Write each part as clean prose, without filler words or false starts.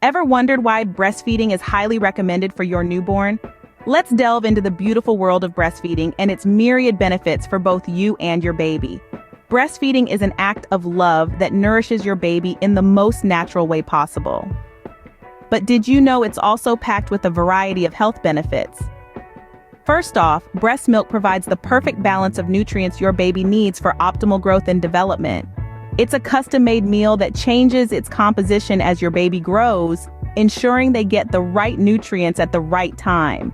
Ever wondered why breastfeeding is highly recommended for your newborn? Let's delve into the beautiful world of breastfeeding and its myriad benefits for both you and your baby. Breastfeeding is an act of love that nourishes your baby in the most natural way possible. But did you know it's also packed with a variety of health benefits? First off, breast milk provides the perfect balance of nutrients your baby needs for optimal growth and development. It's a custom-made meal that changes its composition as your baby grows, ensuring they get the right nutrients at the right time.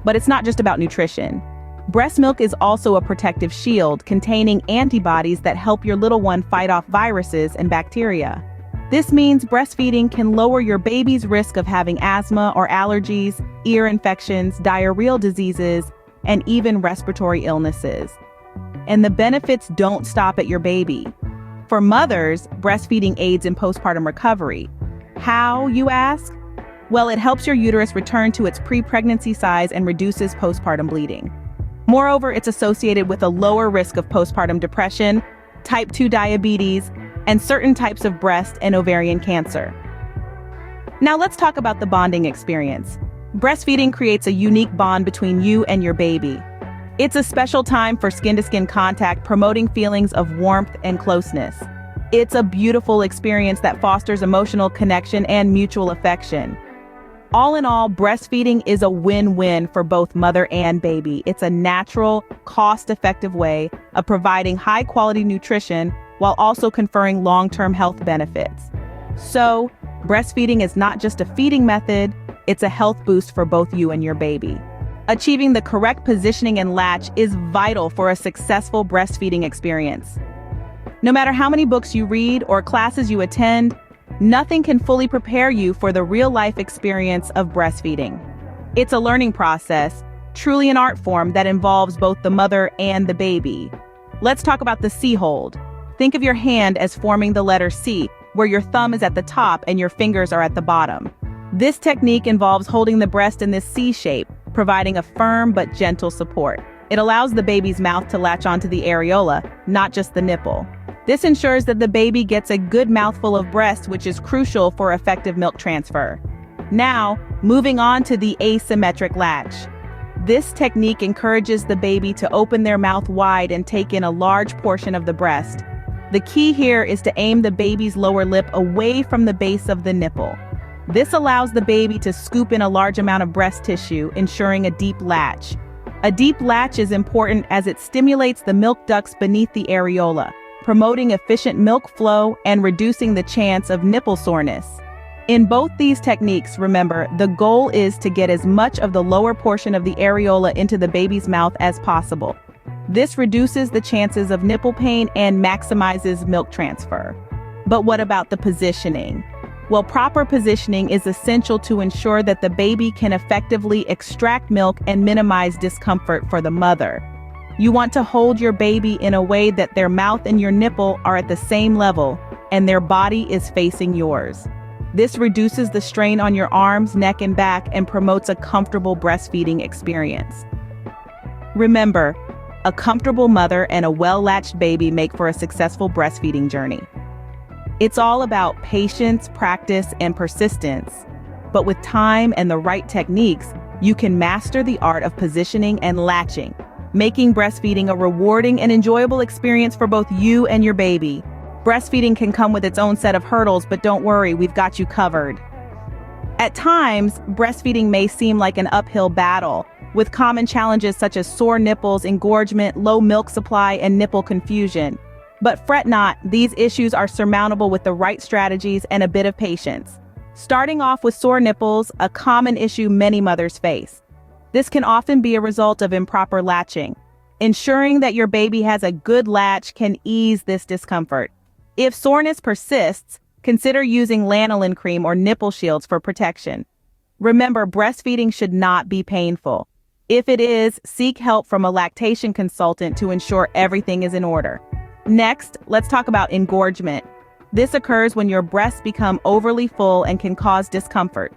But it's not just about nutrition. Breast milk is also a protective shield containing antibodies that help your little one fight off viruses and bacteria. This means breastfeeding can lower your baby's risk of having asthma or allergies, ear infections, diarrheal diseases, and even respiratory illnesses. And the benefits don't stop at your baby. For mothers, breastfeeding aids in postpartum recovery. How, you ask? Well, it helps your uterus return to its pre-pregnancy size and reduces postpartum bleeding. Moreover, it's associated with a lower risk of postpartum depression, type 2 diabetes, and certain types of breast and ovarian cancer. Now let's talk about the bonding experience. Breastfeeding creates a unique bond between you and your baby. It's a special time for skin-to-skin contact, promoting feelings of warmth and closeness. It's a beautiful experience that fosters emotional connection and mutual affection. All in all, breastfeeding is a win-win for both mother and baby. It's a natural, cost-effective way of providing high-quality nutrition while also conferring long-term health benefits. So, breastfeeding is not just a feeding method, it's a health boost for both you and your baby. Achieving the correct positioning and latch is vital for a successful breastfeeding experience. No matter how many books you read or classes you attend, nothing can fully prepare you for the real-life experience of breastfeeding. It's a learning process, truly an art form that involves both the mother and the baby. Let's talk about the C hold. Think of your hand as forming the letter C, where your thumb is at the top and your fingers are at the bottom. This technique involves holding the breast in this C shape, providing a firm but gentle support. It allows the baby's mouth to latch onto the areola, not just the nipple. This ensures that the baby gets a good mouthful of breast, which is crucial for effective milk transfer. Now, moving on to the asymmetric latch. This technique encourages the baby to open their mouth wide and take in a large portion of the breast. The key here is to aim the baby's lower lip away from the base of the nipple. This allows the baby to scoop in a large amount of breast tissue, ensuring a deep latch. A deep latch is important as it stimulates the milk ducts beneath the areola, promoting efficient milk flow and reducing the chance of nipple soreness. In both these techniques, remember, the goal is to get as much of the lower portion of the areola into the baby's mouth as possible. This reduces the chances of nipple pain and maximizes milk transfer. But what about the positioning? Well, proper positioning is essential to ensure that the baby can effectively extract milk and minimize discomfort for the mother. You want to hold your baby in a way that their mouth and your nipple are at the same level and their body is facing yours. This reduces the strain on your arms, neck, and back and promotes a comfortable breastfeeding experience. Remember, a comfortable mother and a well-latched baby make for a successful breastfeeding journey. It's all about patience, practice, and persistence. But with time and the right techniques, you can master the art of positioning and latching, making breastfeeding a rewarding and enjoyable experience for both you and your baby. Breastfeeding can come with its own set of hurdles, but don't worry, we've got you covered. At times, breastfeeding may seem like an uphill battle, with common challenges such as sore nipples, engorgement, low milk supply, and nipple confusion. But fret not, these issues are surmountable with the right strategies and a bit of patience. Starting off with sore nipples, a common issue many mothers face. This can often be a result of improper latching. Ensuring that your baby has a good latch can ease this discomfort. If soreness persists, consider using lanolin cream or nipple shields for protection. Remember, breastfeeding should not be painful. If it is, seek help from a lactation consultant to ensure everything is in order. Next, let's talk about engorgement. This occurs when your breasts become overly full and can cause discomfort.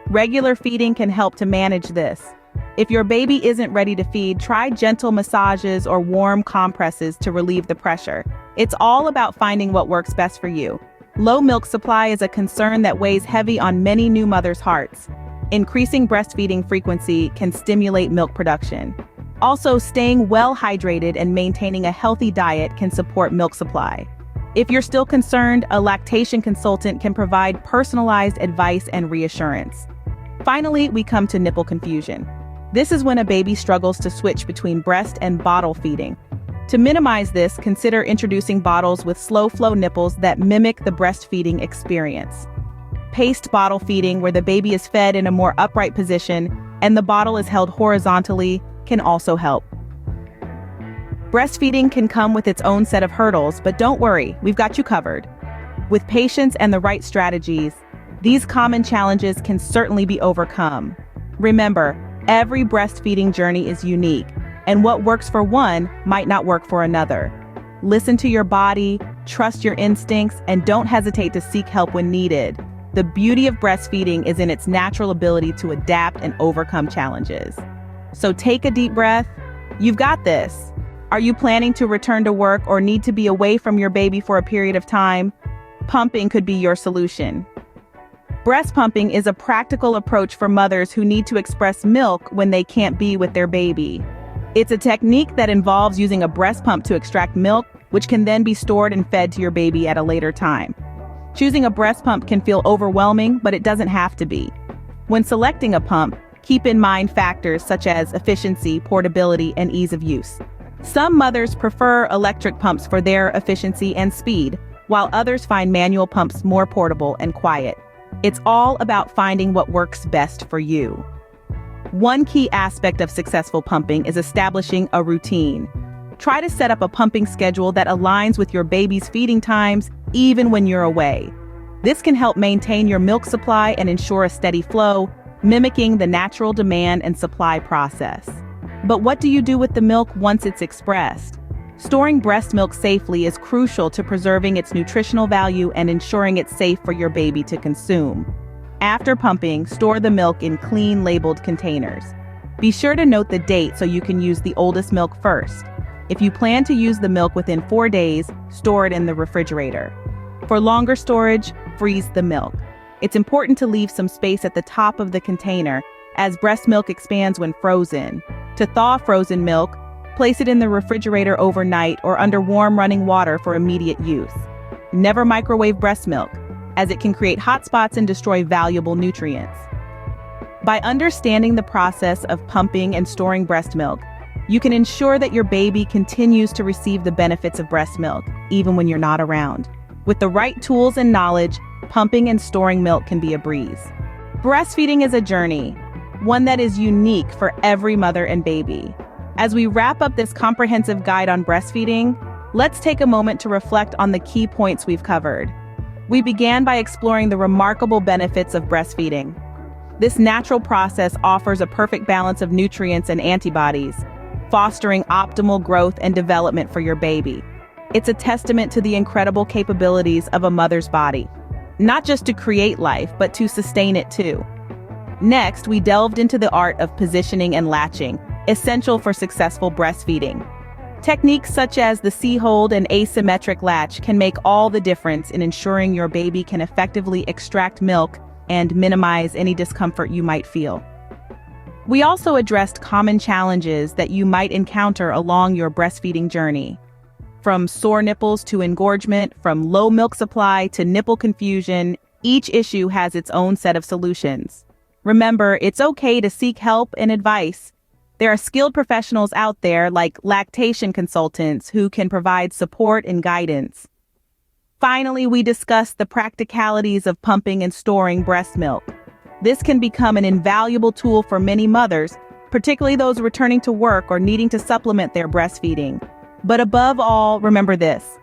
Regular feeding can help to manage this. If your baby isn't ready to feed, try gentle massages or warm compresses to relieve the pressure. It's all about finding what works best for you. Low milk supply is a concern that weighs heavy on many new mothers' hearts. Increasing breastfeeding frequency can stimulate milk production. Also, staying well hydrated and maintaining a healthy diet can support milk supply. If you're still concerned, a lactation consultant can provide personalized advice and reassurance. Finally, we come to nipple confusion. This is when a baby struggles to switch between breast and bottle feeding. To minimize this, consider introducing bottles with slow-flow nipples that mimic the breastfeeding experience. Paced bottle feeding, where the baby is fed in a more upright position and the bottle is held horizontally, can also help. Breastfeeding can come with its own set of hurdles, but don't worry, we've got you covered. With patience and the right strategies, these common challenges can certainly be overcome. Remember, every breastfeeding journey is unique, and what works for one might not work for another. Listen to your body, trust your instincts, and don't hesitate to seek help when needed. The beauty of breastfeeding is in its natural ability to adapt and overcome challenges. So take a deep breath. You've got this. Are you planning to return to work or need to be away from your baby for a period of time? Pumping could be your solution. Breast pumping is a practical approach for mothers who need to express milk when they can't be with their baby. It's a technique that involves using a breast pump to extract milk, which can then be stored and fed to your baby at a later time. Choosing a breast pump can feel overwhelming, but it doesn't have to be. When selecting a pump, keep in mind factors such as efficiency, portability, and ease of use. Some mothers prefer electric pumps for their efficiency and speed, while others find manual pumps more portable and quiet. It's all about finding what works best for you. One key aspect of successful pumping is establishing a routine. Try to set up a pumping schedule that aligns with your baby's feeding times, even when you're away. This can help maintain your milk supply and ensure a steady flow, mimicking the natural demand and supply process. But what do you do with the milk once it's expressed? Storing breast milk safely is crucial to preserving its nutritional value and ensuring it's safe for your baby to consume. After pumping, store the milk in clean, labeled containers. Be sure to note the date so you can use the oldest milk first. If you plan to use the milk within 4 days, store it in the refrigerator. For longer storage, freeze the milk. It's important to leave some space at the top of the container, as breast milk expands when frozen. To thaw frozen milk, place it in the refrigerator overnight or under warm running water for immediate use. Never microwave breast milk, as it can create hot spots and destroy valuable nutrients. By understanding the process of pumping and storing breast milk, you can ensure that your baby continues to receive the benefits of breast milk, even when you're not around. With the right tools and knowledge, pumping and storing milk can be a breeze. Breastfeeding is a journey, one that is unique for every mother and baby. As we wrap up this comprehensive guide on breastfeeding, let's take a moment to reflect on the key points we've covered. We began by exploring the remarkable benefits of breastfeeding. This natural process offers a perfect balance of nutrients and antibodies, fostering optimal growth and development for your baby. It's a testament to the incredible capabilities of a mother's body, not just to create life, but to sustain it too. Next, we delved into the art of positioning and latching, essential for successful breastfeeding. Techniques such as the C-hold and asymmetric latch can make all the difference in ensuring your baby can effectively extract milk and minimize any discomfort you might feel. We also addressed common challenges that you might encounter along your breastfeeding journey. From sore nipples to engorgement, from low milk supply to nipple confusion, each issue has its own set of solutions. Remember, it's okay to seek help and advice. There are skilled professionals out there like lactation consultants who can provide support and guidance. Finally, we discussed the practicalities of pumping and storing breast milk. This can become an invaluable tool for many mothers, particularly those returning to work or needing to supplement their breastfeeding. But above all, remember this: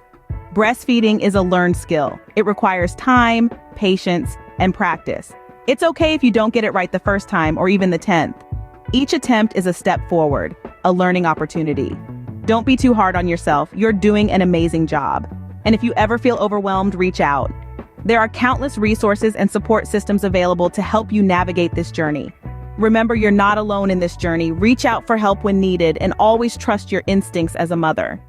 breastfeeding is a learned skill. It requires time, patience, and practice. It's okay if you don't get it right the first time or even the 10th. Each attempt is a step forward, a learning opportunity. Don't be too hard on yourself. You're doing an amazing job. And if you ever feel overwhelmed, reach out. There are countless resources and support systems available to help you navigate this journey. Remember, you're not alone in this journey. Reach out for help when needed and always trust your instincts as a mother.